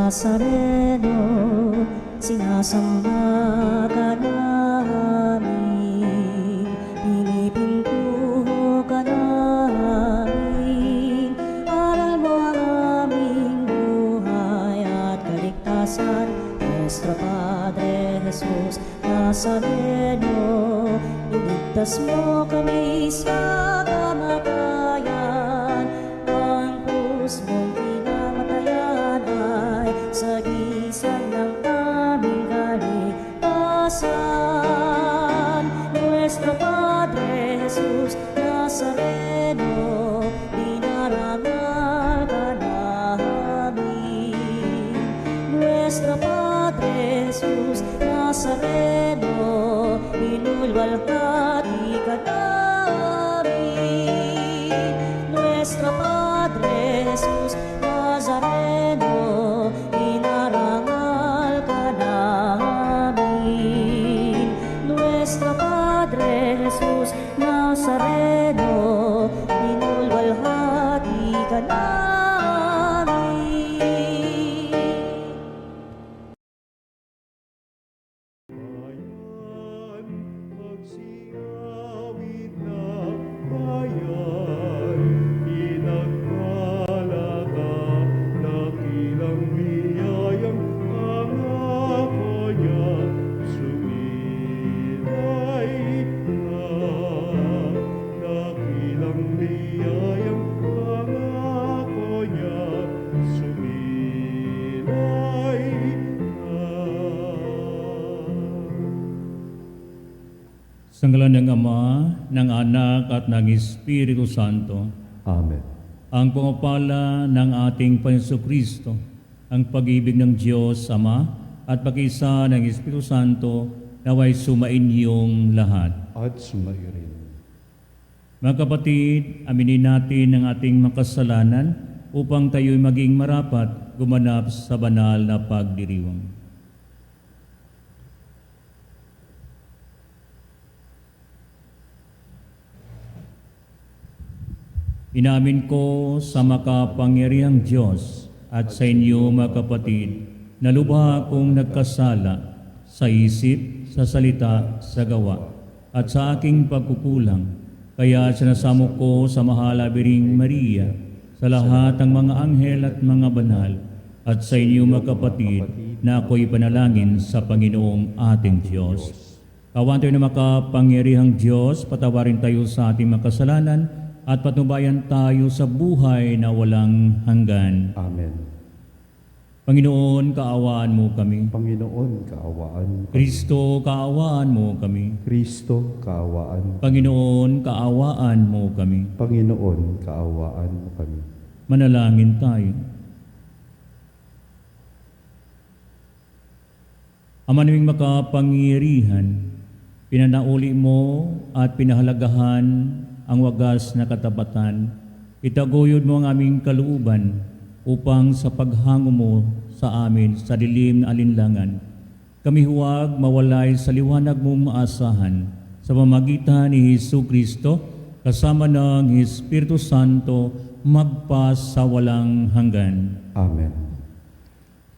Nazareno, sinasamba ka namin, pinipinto ka namin. Aral mo ang aming buhay at kaligtasan, Nuestro Padre Jesus Nazareno, iligtas mo kami sa kamatayan. Ang krus mong pinamatayan ay sagisag ng aming kaligtasan. Nuestro Padre Jesus Nazareno, dinarangal ka namin. Nuestro Padre Jesus Nazareno, inulwalhati ka namin. Nuestro Padre Jesus Nazareno, inarangal ka namin. Nuestro Padre Jesus Nazareno, inulwalhati ka namin. Magsingawit na bayan, pinagpalata, dakilang biyayang pangako niya, sumilay na. Dakilang biyayang pangako niya, sumilay na. Sa ngalan ng Ama, ng Anak at ng Espiritu Santo, Amen. ang pumapala ng ating Panginoon Kristo, ang pag-ibig ng Diyos Ama at pag-isa ng Espiritu Santo naway sumainyong lahat. At sumairin. Mga kapatid, aminin natin ang ating makasalanan upang tayo'y maging marapat gumanap sa banal na pagdiriwang. Inamin ko sa makapangyarihang Diyos at sa inyo mga kapatid na lubha akong nagkasala sa isip, sa salita, sa gawa at sa aking pagkukulang. Kaya sinasamo ko sa mahalabiring Maria, sa lahat ng mga anghel at mga banal at sa inyo mga kapatid na ako'y panalangin sa Panginoong ating Diyos. Kawan tayo na makapangyarihang Diyos, patawarin tayo sa ating makasalanan at patnubayan tayo sa buhay na walang hanggan. Amen. Panginoon, kaawaan mo kami. Panginoon, kaawaan mo kami. Kristo, kaawaan mo kami. Kristo, kaawaan. Panginoon, kaawaan mo kami. Panginoon, kaawaan mo kami. Manalangin tayo. Ama naming makapangyarihan, pinanauli mo at pinahalagahan ang wagas na katapatan. Itaguyod mo ang aming kalooban upang sa paghango mo sa amin sa dilim na alinlangan, kami huwag mawalay sa liwanag mong maasahan sa pamamagitan ni Jesucristo kasama ng Espiritu Santo magpa sa walang hanggan. Amen.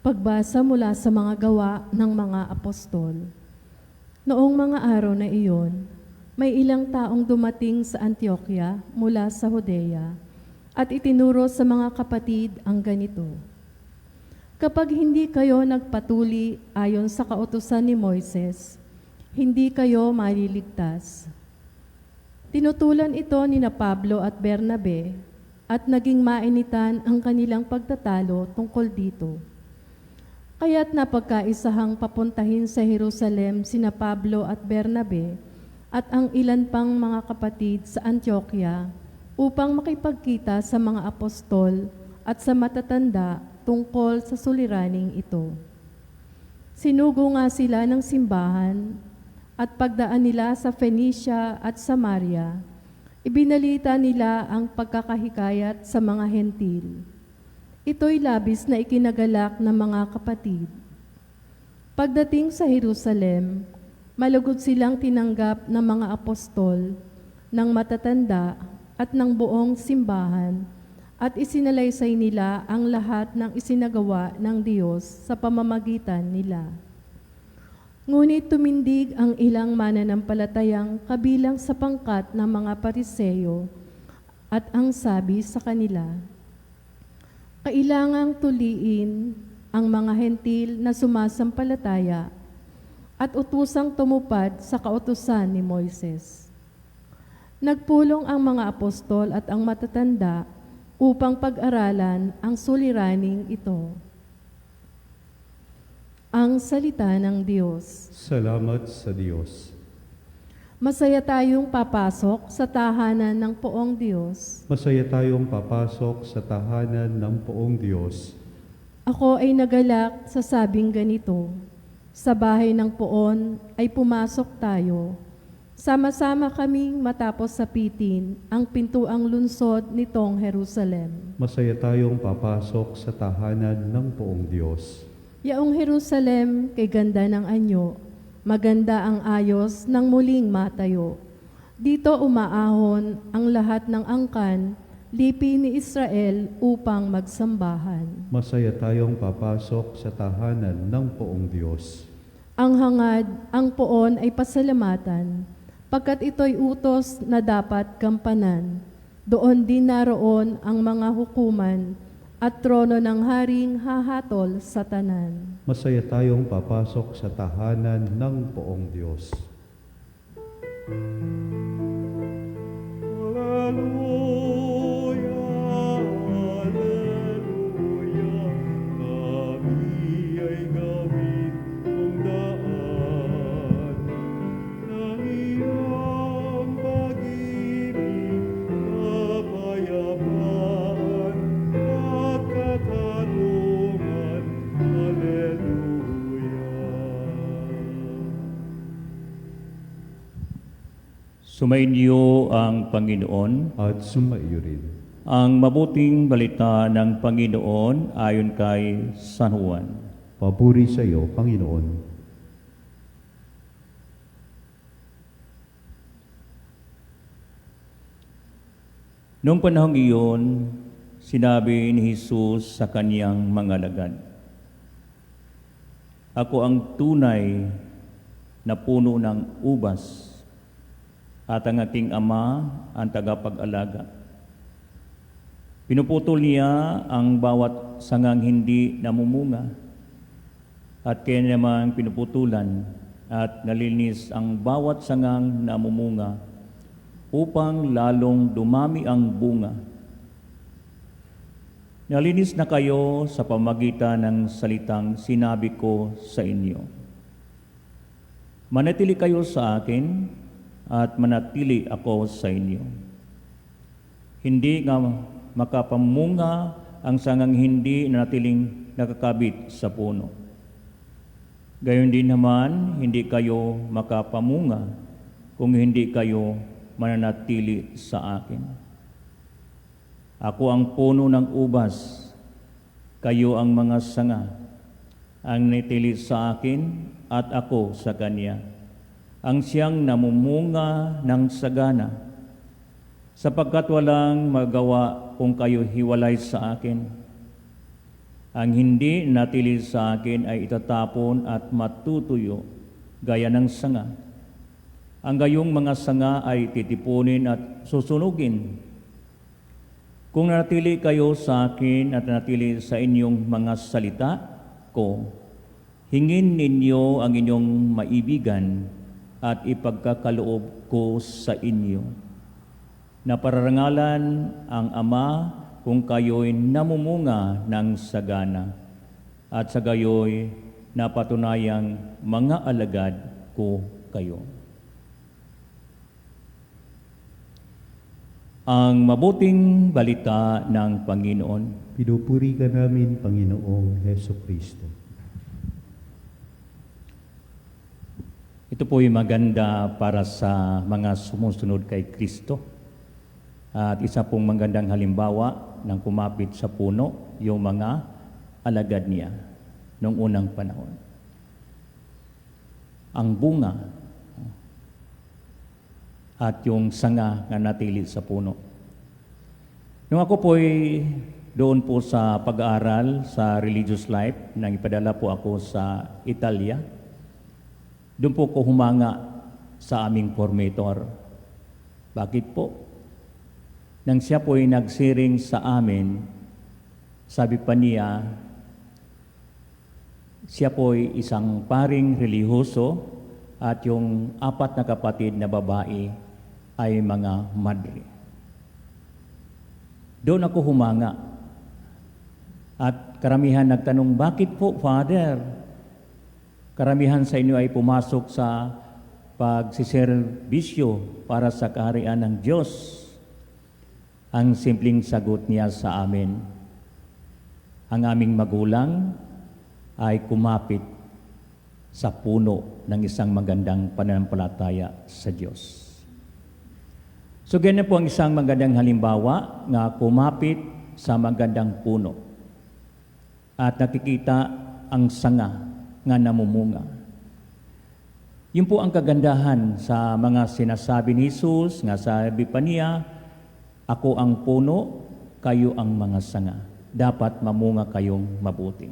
Pagbasa mula sa mga gawa ng mga apostol. Noong mga araw na iyon, may ilang taong dumating sa Antioquia mula sa Judea at itinuro sa mga kapatid ang ganito: kapag hindi kayo nagpatuli ayon sa kautusan ni Moises, hindi kayo maliligtas. Tinutulan ito ni na Pablo at Bernabe at naging mainitan ang kanilang pagtatalo tungkol dito. Kaya't napagkaisahang papuntahin sa Jerusalem sina Pablo at Bernabe at ang ilan pang mga kapatid sa Antioquia upang makipagkita sa mga apostol at sa matatanda tungkol sa suliraning ito. Sinugo nga sila ng simbahan at pagdaan nila sa Phoenicia at Samaria, ibinalita nila ang pagkakahikayat sa mga hentil. Ito'y labis na ikinagalak ng mga kapatid. Pagdating sa Jerusalem, malugod silang tinanggap ng mga apostol, ng matatanda at ng buong simbahan at isinalaysay nila ang lahat ng isinagawa ng Diyos sa pamamagitan nila. Ngunit tumindig ang ilang mananampalatayang kabilang sa pangkat ng mga Pariseyo at ang sabi sa kanila, kailangang tuliin ang mga hentil na sumasampalataya at utusang tumupad sa kautusan ni Moises. Nagpulong ang mga apostol at ang matatanda upang pag-aralan ang suliraning ito. Ang salita ng Diyos. Salamat sa Diyos. Masaya tayong papasok sa tahanan ng Poong Diyos. Masaya tayong papasok sa tahanan ng Poong Diyos. Ako ay nagalak sa sabing ganito, sa bahay ng Poon ay pumasok tayo. Sama-sama kaming matapos sapitin ang pintuang lunsod nitong Jerusalem. Masaya tayong papasok sa tahanan ng Poong Diyos. Yaong Jerusalem, kay ganda ng anyo, maganda ang ayos ng muling matayo. Dito umaahon ang lahat ng angkan, lipi ni Israel upang magsambahan. Masaya tayong papasok sa tahanan ng Poong Diyos. Ang hangad, ang Poon ay pasalamatan, pagkat ito'y utos na dapat gampanan. Doon din naroon ang mga hukuman at trono ng haring hahatol sa tanan. Masaya tayong papasok sa tahanan ng Poong Diyos. Hallelujah, hallelujah, kami ay gawin mong daan ng iyong pag-ibig, kapayapaan at katarungan. Hallelujah. Sumainyo ang Panginoon. At sumaiyo rin. Ang mabuting balita ng Panginoon ayon kay San Juan. Papuri sa iyo, Panginoon. Noong panahong iyon, sinabi ni Jesus sa kaniyang mga alagad, ako ang tunay na puno ng ubas at ang aking ama ang tagapag-alaga. Pinuputol niya ang bawat sangang hindi namumunga at kaya naman pinuputulan at nalinis ang bawat sangang namumunga upang lalong dumami ang bunga. Nalinis na kayo sa pamagitan ng salitang sinabi ko sa inyo. Manatili kayo sa akin at manatili ako sa inyo. Hindi nga makapamunga ang sangang hindi nanatiling nakakabit sa puno. Gayon din naman, hindi kayo makapamunga kung hindi kayo mananatili sa akin. Ako ang puno ng ubas, kayo ang mga sanga, ang natili sa akin at ako sa kanya, ang siyang namumunga ng sagana, sapagkat walang magawa kung kayo hiwalay sa akin. Ang hindi natili sa akin ay itatapon at matutuyo gaya ng sanga. Ang gayong mga sanga ay titipunin at susunugin. Kung natili kayo sa akin at natili sa inyong mga salita ko, hingin ninyo ang inyong maibigan at ipagkakaloob ko sa inyo. Napararangalan ang Ama kung kayo'y namumunga ng sagana at sa gayo'y napatunayang mga alagad ko kayo. Ang mabuting balita ng Panginoon. Pinupuri ka namin, Panginoong Hesukristo. Ito po'y maganda para sa mga sumusunod kay Kristo. At isa pong magandang halimbawa ng kumapit sa puno, yung mga alagad niya noong unang panahon. Ang bunga at yung sanga na natili sa puno. Nung ako po'y doon po sa pag-aaral sa religious life, nang ipadala po ako sa Italia, doon po ko humanga sa aming formator. Bakit po? Nang siya po'y nagsiring sa amin, sabi pa niya, siya po'y isang paring relihiyoso at yung 4 na kapatid na babae ay mga madre. Doon ako humanga. At karamihan nagtanong, bakit po, Father? Karamihan sa inyo ay pumasok sa pagsiserbisyo para sa kaharian ng Diyos. Ang simpleng sagot niya sa amin, ang aming magulang ay kumapit sa puno ng isang magandang pananampalataya sa Diyos. So ganyan po ang isang magandang halimbawa na kumapit sa magandang puno at nakikita ang sanga nga namumunga. Yun po ang kagandahan sa mga sinasabi ni Jesus, nga sabi pa niya, ako ang puno, kayo ang mga sanga. Dapat mamunga kayong mabuti.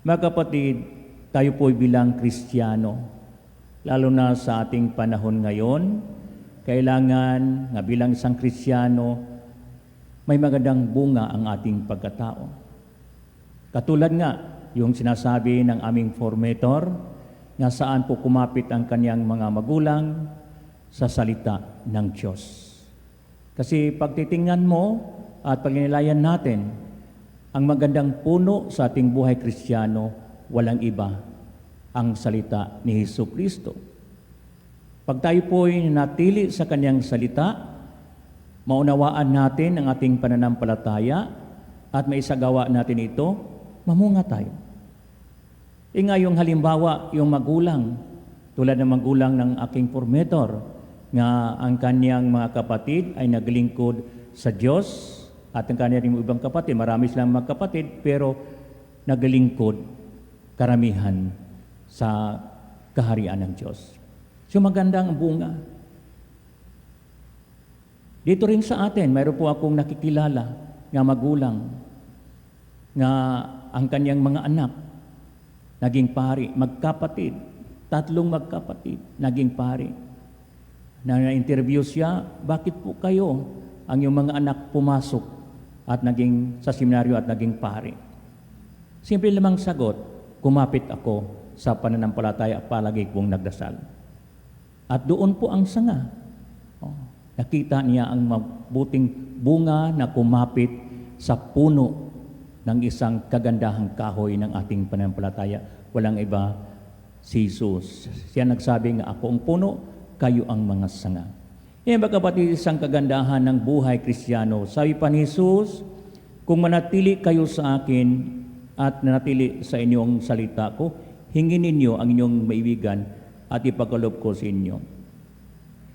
Mga kapatid, tayo po bilang Kristiyano, lalo na sa ating panahon ngayon, kailangan nga bilang isang Kristiyano, may magandang bunga ang ating pagkatao. Katulad nga, yung sinasabi ng aming formator, nga saan po kumapit ang kanyang mga magulang sa salita ng Diyos. Kasi pagtitingnan mo at pagninilayan natin, ang magandang puno sa ating buhay Kristiyano, walang iba ang salita ni Jesucristo. Pag tayo po'y natili sa kanyang salita, maunawaan natin ang ating pananampalataya at maisagawa natin ito, mamunga tayo. Nga yung halimbawa, yung magulang, tulad ng magulang ng aking formator, nga ang kanyang mga kapatid ay naglingkod sa Diyos at ang kanyang ibang kapatid, marami silang mga kapatid, pero naglingkod karamihan sa kaharian ng Diyos. So magandang bunga. Dito rin sa atin, mayroon po akong nakikilala nga magulang nga ang kanyang mga anak naging pari, magkapatid, 3 magkapatid, naging pari. Na-interview siya, bakit po kayo, ang iyong mga anak pumasok at naging sa seminaryo at naging pari? Simple lamang sagot, kumapit ako sa pananampalataya, palagi kong nagdasal. At doon po ang sanga. Nakita niya ang mabuting bunga na kumapit sa puno ng isang kagandahang kahoy ng ating pananampalataya. Walang iba, si Jesus. Siya nagsabi nga, ako ang puno, kayo ang mga sanga. Yan ba kapatid, isang kagandahan ng buhay Kristiyano. Sabi pa ni Jesus, kung manatili kayo sa akin at nanatili sa inyong salita ko, hingin ninyo ang inyong maibigan at ipagkaloob ko sa inyo.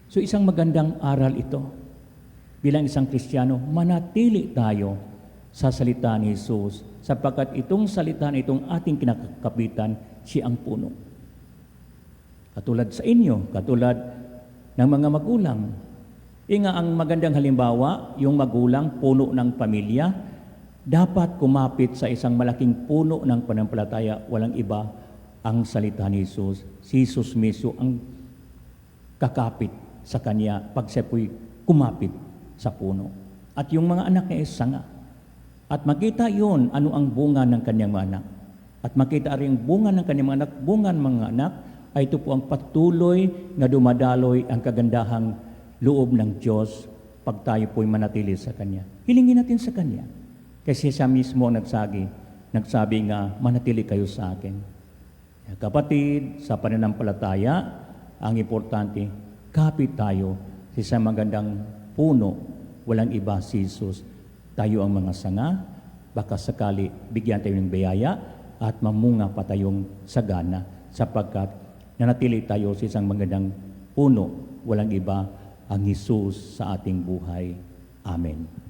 So isang magandang aral ito. Bilang isang Kristiyano, manatili tayo sa salita ni Jesus, sapagkat itong salita na itong ating kinakapitan, siya ang puno. Katulad sa inyo, katulad ng mga magulang. Nga ang magandang halimbawa, yung magulang, puno ng pamilya, dapat kumapit sa isang malaking puno ng pananampalataya, walang iba ang salita ni Jesus. Si Jesus mismo ang kakapit sa kanya pag siya po'y kumapit sa puno. At yung mga anak niya ay sanga. At makita yun, ano ang bunga ng kanyang mga anak. At makita rin bunga ng kanyang mga anak, bunga ng mga anak, ay ito po ang patuloy na dumadaloy ang kagandahang loob ng Diyos pag tayo po'y manatili sa Kanya. Hilingin natin sa Kanya. Kasi siya mismo ang nagsabi nga, manatili kayo sa akin. Kapatid, sa pananampalataya, ang importante, kapit tayo sa isang magandang puno, walang iba si Jesus. Tayo ang mga sanga, baka sakali bigyan tayo ng biyaya at mamunga pa tayong sagana sapagkat nanatili tayo sa isang magandang puno, walang iba ang Jesus sa ating buhay. Amen.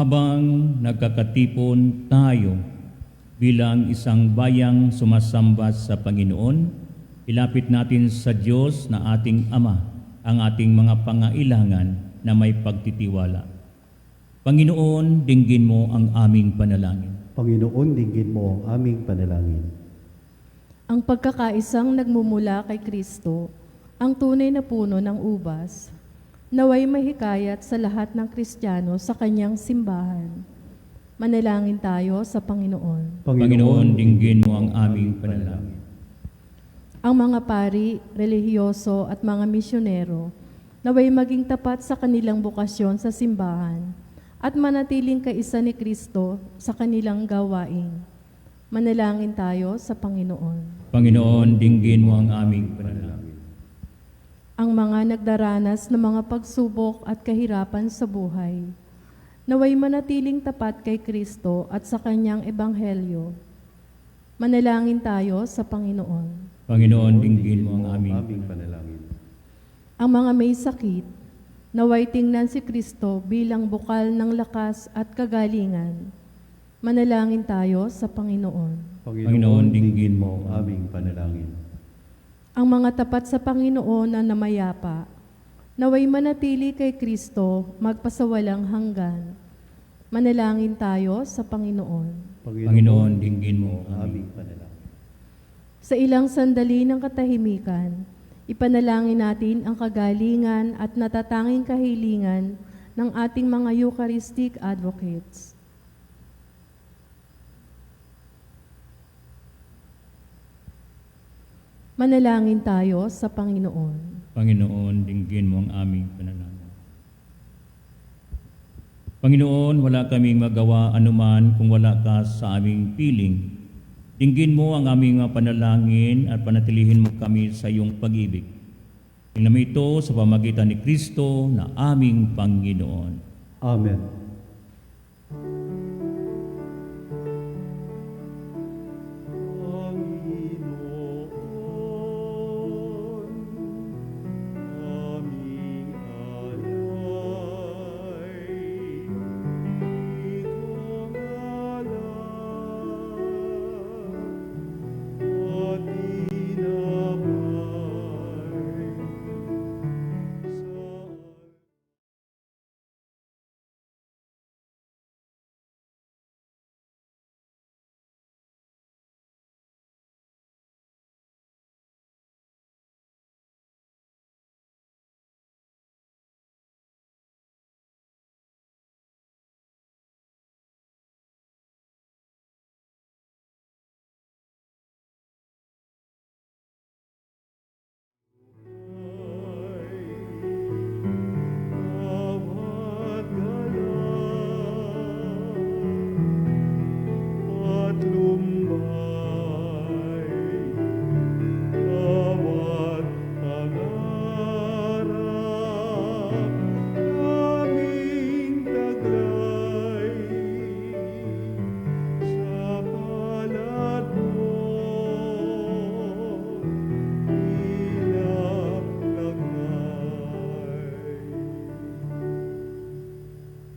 Habang nagkakatipon tayo bilang isang bayang sumasamba sa Panginoon, ilapit natin sa Diyos na ating Ama ang ating mga pangailangan na may pagtitiwala. Panginoon, dinggin mo ang aming panalangin. Panginoon, dinggin mo ang aming panalangin. Ang pagkakaisang nagmumula kay Kristo, ang tunay na puno ng ubas, naway mahikayat sa lahat ng Kristiyano sa kanyang simbahan. Manalangin tayo sa Panginoon. Panginoon, dinggin mo ang aming panalangin. Ang mga pari, relihiyoso at mga misyonero, naway maging tapat sa kanilang bukasyon sa simbahan at manatiling kaisa ni Kristo sa kanilang gawain. Manalangin tayo sa Panginoon. Panginoon, dinggin mo ang aming panalangin. Ang mga nagdaranas ng mga pagsubok at kahirapan sa buhay, naway manatiling tapat kay Kristo at sa kanyang ebanghelyo. Manalangin tayo sa Panginoon. Panginoon, dinggin mo ang aming panalangin. Ang mga may sakit, naway tingnan si Kristo bilang bukal ng lakas at kagalingan. Manalangin tayo sa Panginoon. Panginoon, dinggin mo ang aming panalangin. Ang mga tapat sa Panginoon na namayapa, naway manatili kay Kristo magpasawalang hanggan. Manalangin tayo sa Panginoon. Panginoon, dinggin mo ang ang aming panalangin. Sa ilang sandali ng katahimikan, ipanalangin natin ang kagalingan at natatanging kahilingan ng ating mga Eucharistic advocates. Manalangin tayo sa Panginoon. Panginoon, dinggin mo ang aming panalangin. Panginoon, wala kaming magawa anuman kung wala ka sa aming piling. Dinggin mo ang aming mga panalangin at panatilihin mo kami sa iyong pag-ibig. Tingnan mo ito sa pamagitan ni Kristo na aming Panginoon. Amen.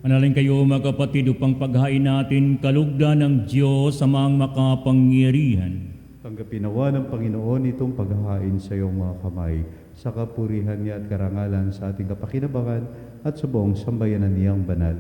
Manalangin kayo mga kapatid upang paghain natin kalugdan ng Diyos sa mga makapangyarihan. Tanggapin nawa ng Panginoon itong paghahain sa iyong mga kamay, sa kapurihan niya at karangalan sa ating kapakinabangan at sa buong sambayanan niyang banal.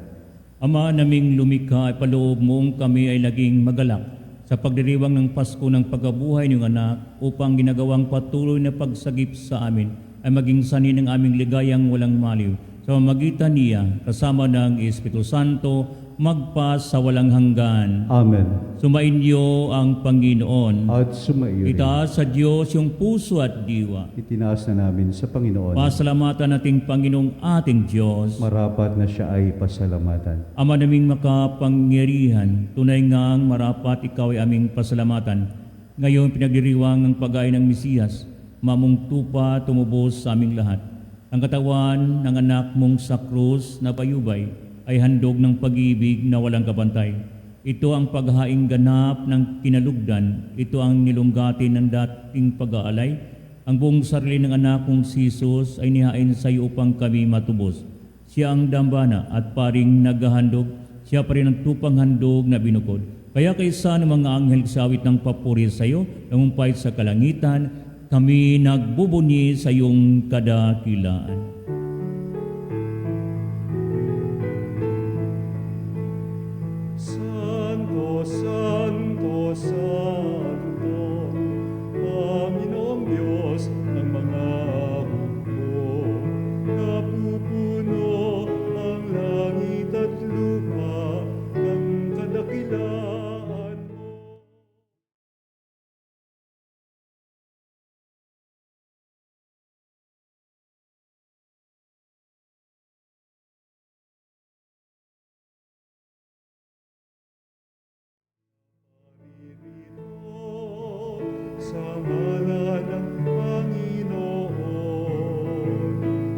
Ama naming lumikha, ipaloob mong kami ay naging magalak sa pagdiriwang ng Pasko ng pagkabuhay ng anak upang ginagawang patuloy na pagsagip sa amin ay maging sanhi ng aming ligayang walang maliw. Sa pamamagitan niya, kasama ng Espiritu Santo, magpas sa walang hanggan. Amen. Sumainyo ang Panginoon. At sumaiyo rin. Itaas sa Diyos yung puso at diwa. Itinaas na namin sa Panginoon. Pasalamatan nating Panginoong ating Diyos. Marapat na siya ay pasalamatan. Ama naming makapangyarihan, tunay ngang marapat ikaw ay aming pasalamatan. Ngayon pinagdiriwang ng pag-ain ng Mesiyas, mamong tupa tumubos sa aming lahat. Ang katawan ng anak mong sa krus na bayubay ay handog ng pag-ibig na walang kapantay. Ito ang paghaing ganap ng kinalugdan. Ito ang nilunggatin ng dating pag-aalay. Ang buong sarili ng anak mong si Jesus ay nihain sa iyo upang kami matubos. Siya ang dambana at paring naghahandog siya pa rin ang tupang handog na binukod. Kaya kaysa ng mga anghel sa awit ng papuri sa iyo, nangumpay sa kalangitan, kami nagbubunyi sa iyong kadakilaan. Santo, Santo, Santo, Panginoong Diyos ng mga hukbo, napupuno ang langit at lupa ng kadakilaan mo. Sa ngalan ng Panginoon,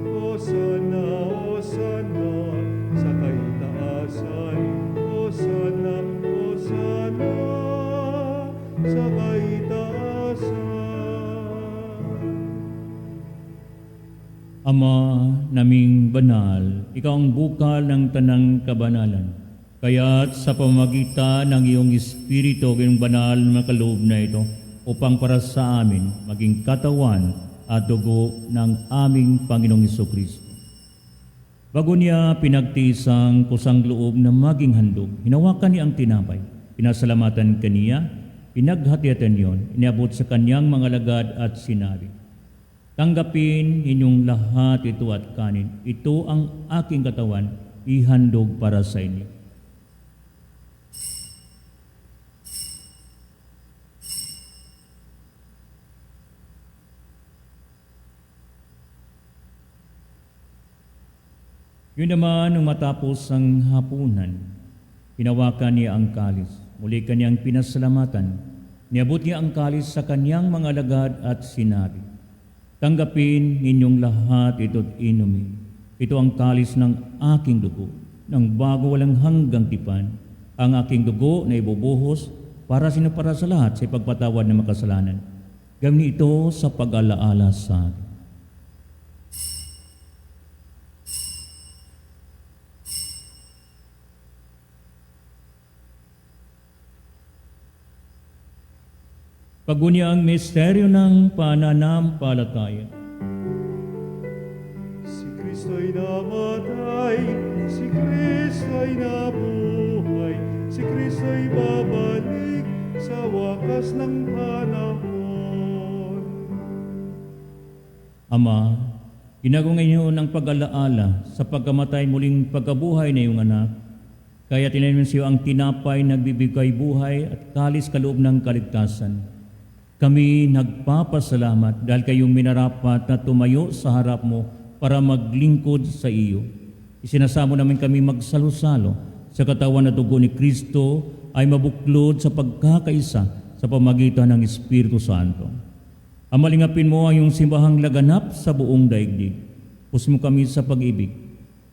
Hosana, Hosana, sa kaitaasan, Hosana, Hosana, sa kaitaasan. Ama naming banal, ikaw ang bukal ng tanang kabanalan. Kaya't sa pamamagitan ng iyong Espiritu, iyong banal na kaloob na ito, upang para sa amin maging katawan at dugo ng aming Panginoong Jesucristo. Bago niya pinagtisang kusang loob na maging handog, hinawakan niya ang tinapay, pinasalamatan kaniya, pinaghati-hatian yon, iniabot sa kanyang mga alagad at sinabi, "Tanggapin ninyong lahat ito at kanin. Ito ang aking katawan, ihandog para sa inyo." Yun naman, nung matapos ang hapunan, hinawakan niya ang kalis. Muli kanyang pinasalamatan. Niabot niya ang kalis sa kanyang mga alagad at sinabi, "Tanggapin ninyong lahat ito't inumin. Ito ang kalis ng aking dugo, ng bago walang hanggang tipan, ang aking dugo na ibubuhos para sa lahat sa ipagpatawad ng makasalanan. Gawin ito sa pag-alaala sa akin." Pagunya ang misteryo ng pananampalataya. Si Kristo'y namatay, si Kristo'y nabuhay, si Kristo'y babalik sa wakas ng panahon. Ama, ginagawa ngayon ng pag-alaala sa pagkamatay muling pagkabuhay na iyong anak. Kaya tinanim sa iyo ang tinapay nagbibigay buhay at kalis kaloob ng kaligtasan. Kami nagpapasalamat dahil kayong minarapat na tumayo sa harap mo para maglingkod sa iyo. Isinasamo namin kami magsalo-salo sa katawan na dugo ni Kristo ay mabuklod sa pagkakaisa sa pamagitan ng Espiritu Santo. Amalingapin mo ang iyong simbahang laganap sa buong daigdig. Pus mo kami sa pag-ibig.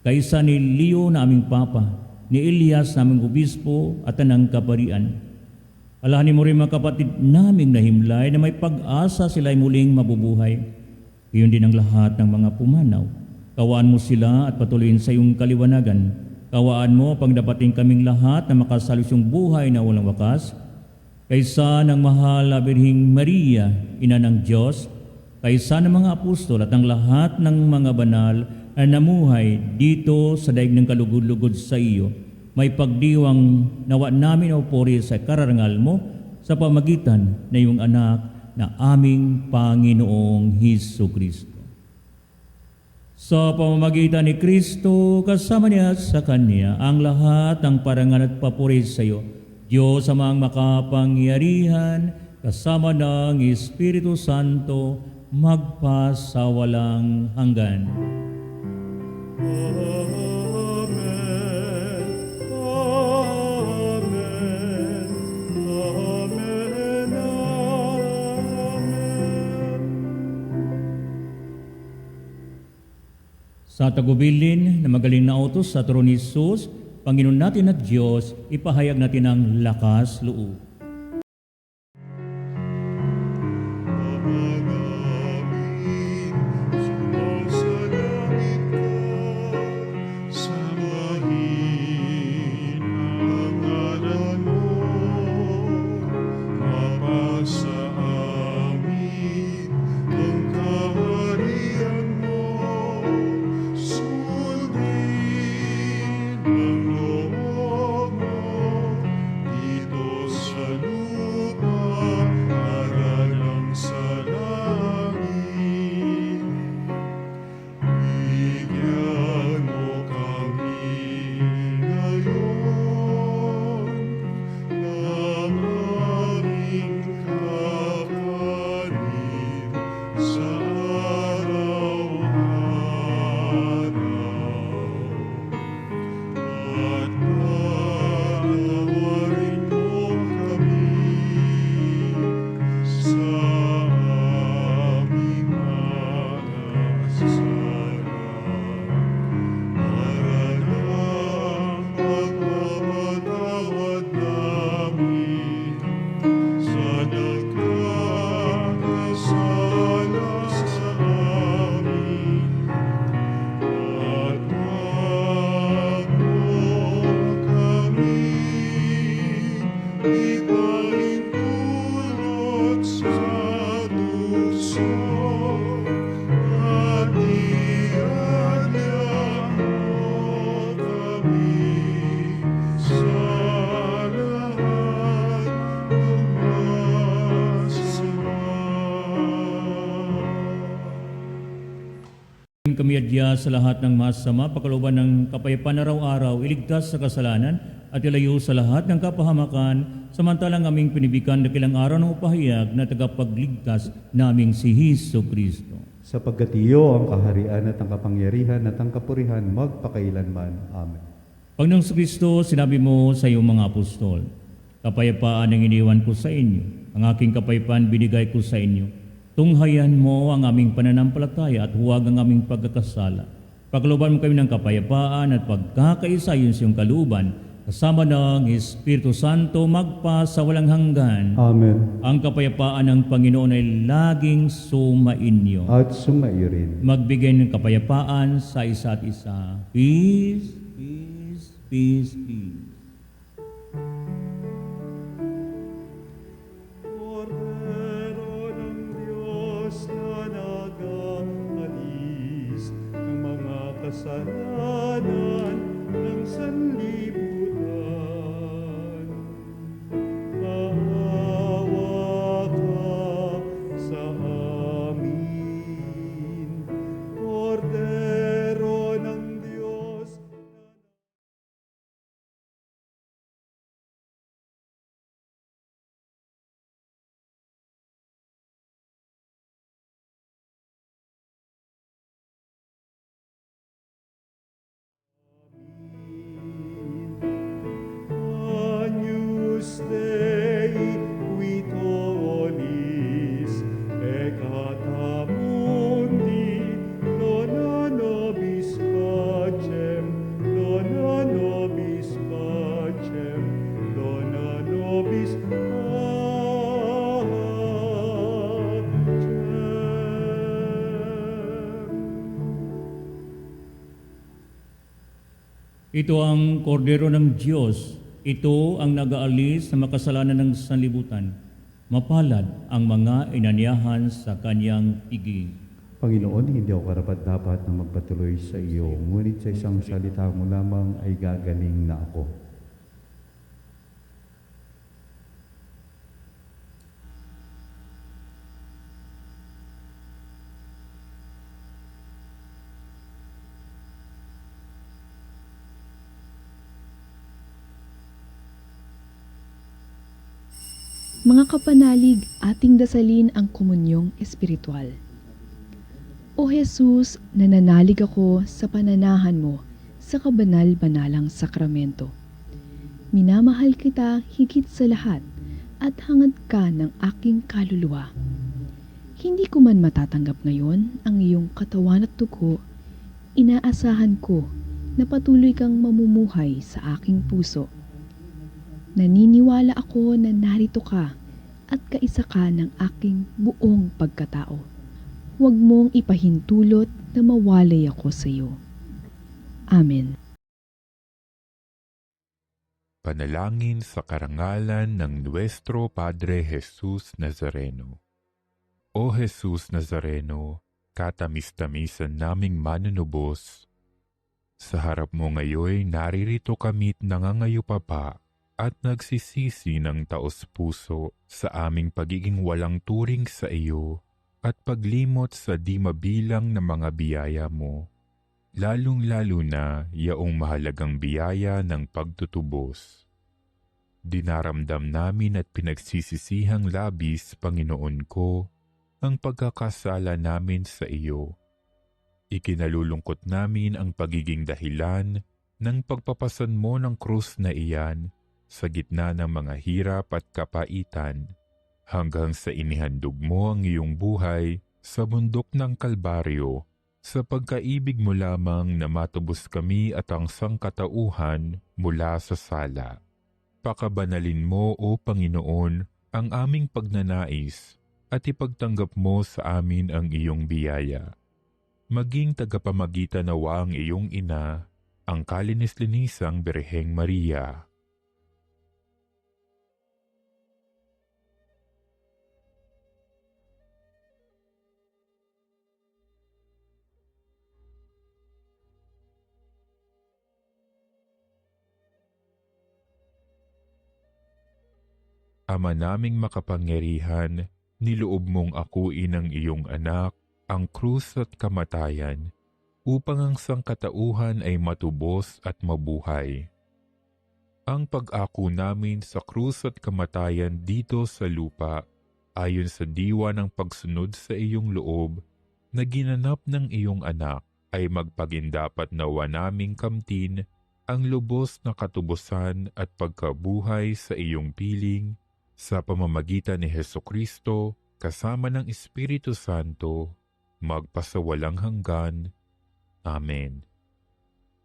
Kaisa ni Leo na aming Papa, ni Elias na aming Obispo at ng Kaparian. Alahanin mo rin mga kapatid naming nahimlay na may pag-asa sila'y muling mabubuhay. Iyon din ang lahat ng mga pumanaw. Kawaan mo sila at patuloyin sa iyong kaliwanagan. Kawaan mo pagdapating kaming lahat na makasalos yung buhay na walang wakas. Kaysa ng mahal na Birhing Maria, Ina ng Diyos, kaysa ng mga apostol at ang lahat ng mga banal na namuhay dito sa daig ng kalugod-lugod sa iyo, may pagdiwang nawa namin o puri sa kararangal mo sa pamagitan na iyong anak na aming Panginoong Hesus-Kristo. Sa pamamagitan ni Kristo, kasama niya sa Kanya, ang lahat ng parangal at papuri sa iyo, Diyos amang makapangyarihan, kasama ng Espiritu Santo, magpasawalang hanggan. Amen. Sa tagubilin na magaling na utos sa trono ni Jesus, Panginoon natin at Diyos, ipahayag natin ang lakas loob. Sumasalangit ka, sambahin Kami adya sa lahat ng masama, pagkalooban ng kapayapaan araw-araw, iligtas sa kasalanan at ilayo sa lahat ng kapahamakan, samantalang aming pinibikan na kilang araw ng upahiyag na tagapagligtas naming si Hesus Kristo. Sapagkat iyo ang kaharian at ang kapangyarihan at ang kapurihan magpakailanman. Amen. Panginoong Kristo, sinabi mo sa iyong mga apostol, kapayapaan ang iniwan ko sa inyo, ang aking kapayapaan binigay ko sa inyo. Tunghayan mo ang aming pananampalataya at huwag ang aming pagkakasala. Pagkalooban mo kami ng kapayapaan at pagkakaisa yun sa iyong kalooban, kasama ng Espiritu Santo magpa sa walang hanggan. Amen. Ang kapayapaan ng Panginoon ay laging sumainyo. At sumaiyo rin. Magbigay ng kapayapaan sa isa't isa. Peace, peace, peace, peace. Kordero ng Diyos na nag-aalis ng mga kasalanan ng sanlibutan. Maawa ka sa amin, Kordero ng Diyos. Agnus Dei, qui tollis peccata mundi, dona nobis pacem, dona nobis pacem, dona nobis pacem. Ito ang kordero ng Diyos. Ito ang nag-aalis sa makasalanan ng sanlibutan. Mapalad ang mga inaniyahan sa kanyang piging. Panginoon, hindi ako karapat-dapat na magpatuloy sa iyo, ngunit sa isang salita mo lamang ay gagaling na ako. Mga kapanalig, ating dasalin ang komunyong espiritual. O Jesus, nananalig ako sa pananahan mo sa kabanal-banalang sakramento. Minamahal kita higit sa lahat at hangad ka ng aking kaluluwa. Hindi ko man matatanggap ngayon ang iyong katawan at dugo, inaasahan ko na patuloy kang mamumuhay sa aking puso. Naniniwala ako na narito ka at kaisa ka ng aking buong pagkatao. Huwag mong ipahintulot na mawalay ako sa iyo. Amen. Panalangin sa karangalan ng Nuestro Padre Jesus Nazareno. O Jesus Nazareno, katamis-tamisan naming manunubos, sa harap mo ngayoy naririto kami't nangangayupapa at nagsisisi ng taos-puso sa aming pagiging walang turing sa iyo at paglimot sa di mabilang na mga biyaya mo, lalong-lalo na yaong mahalagang biyaya ng pagtutubos. Dinaramdam namin at pinagsisisihang labis, Panginoon ko, ang pagkakasala namin sa iyo. Ikinalulungkot namin ang pagiging dahilan ng pagpapasan mo ng krus na iyan sa gitna ng mga hirap at kapaitan, hanggang sa inihandog mo ang iyong buhay sa bundok ng Kalbaryo, sa pagkaibig mo lamang na matubos kami at ang sangkatauhan mula sa sala. Pakabanalin mo, O Panginoon, ang aming pagnanais at ipagtanggap mo sa amin ang iyong biyaya. Maging tagapamagitan nawa ang iyong ina, ang kalinis-linisang Birheng Maria. Ama naming makapangyarihan, niloob mong akuin ang iyong anak, ang krus at kamatayan, upang ang sangkatauhan ay matubos at mabuhay. Ang pag-ako namin sa krus at kamatayan dito sa lupa, ayon sa diwa ng pagsunod sa iyong loob, na ginanap ng iyong anak, ay magpagindapat nawa naming kamtin ang lubos na katubusan at pagkabuhay sa iyong piling, sa pamamagitan ni Hesukristo, kasama ng Espiritu Santo, magpasawalang hanggan. Amen.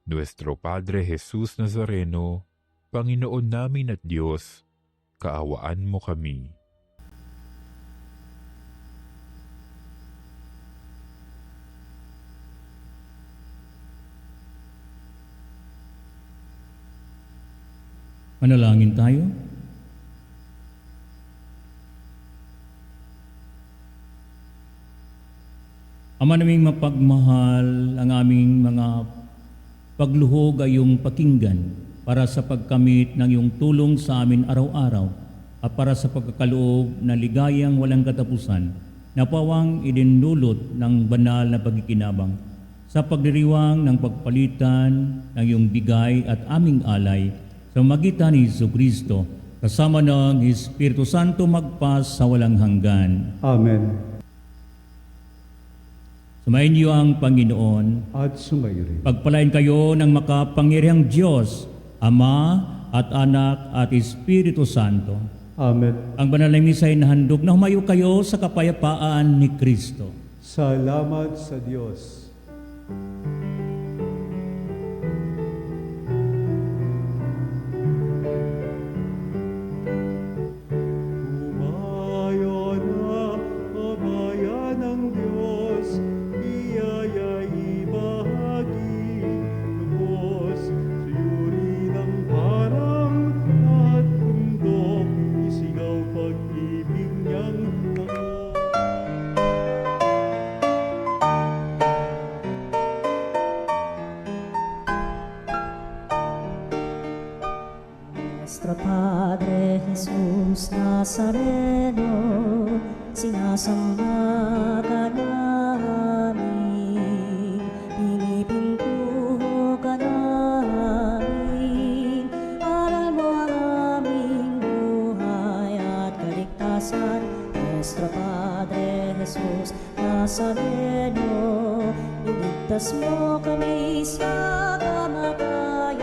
Nuestro Padre Jesus Nazareno, Panginoon namin at Diyos, kaawaan mo kami. Manalangin tayo. Ama naming mapagmahal, ang aming mga pagluhog ay iyong pakinggan para sa pagkamit ng iyong tulong sa amin araw-araw at para sa pagkakaloob na ligayang walang katapusan na pawang idinulot ng banal na pagkikinabang sa pagdiriwang ng pagpalitan ng iyong bigay at aming alay sa magitan ni Jesucristo kasama ng Espiritu Santo magpas sa walang hanggan. Amen. Sumayin niyo ang Panginoon. At sumayo rin. Pagpalain kayo ng makapangyarihang Diyos, Ama at Anak at Espiritu Santo. Amen. Ang banal na misa ay nahandog na humayo kayo sa kapayapaan ni Kristo. Salamat sa Diyos. Umayon na ang bayan ng Diyos, iyaya'y ibahagi, lubos, suyuri ng parang at bundok, isigaw pag-ibig niyang tango. Nuestro Padre Jesus Nazareno, sinasamba ka namin, pinipintuho ka namin, aral mo ang aming buhay at kaligtasan. Nuestro Padre Jesus Nazareno, iligtas mo kami sa kamatayan,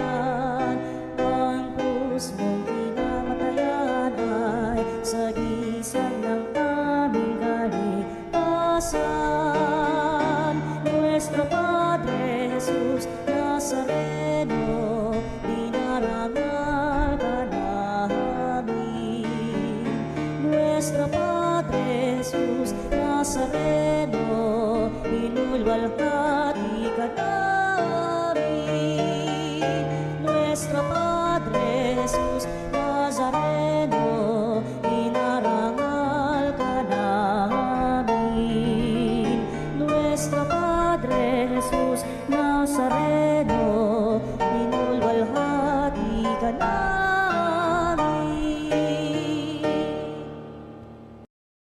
ang krus mong pinamatayan ay sagisag ng aming kaligtasan. Nuestro Padre Jesus Nazareno, dinarangal ka namin. Nuestro Padre Jesus Nazareno, inulwalhati ka namin.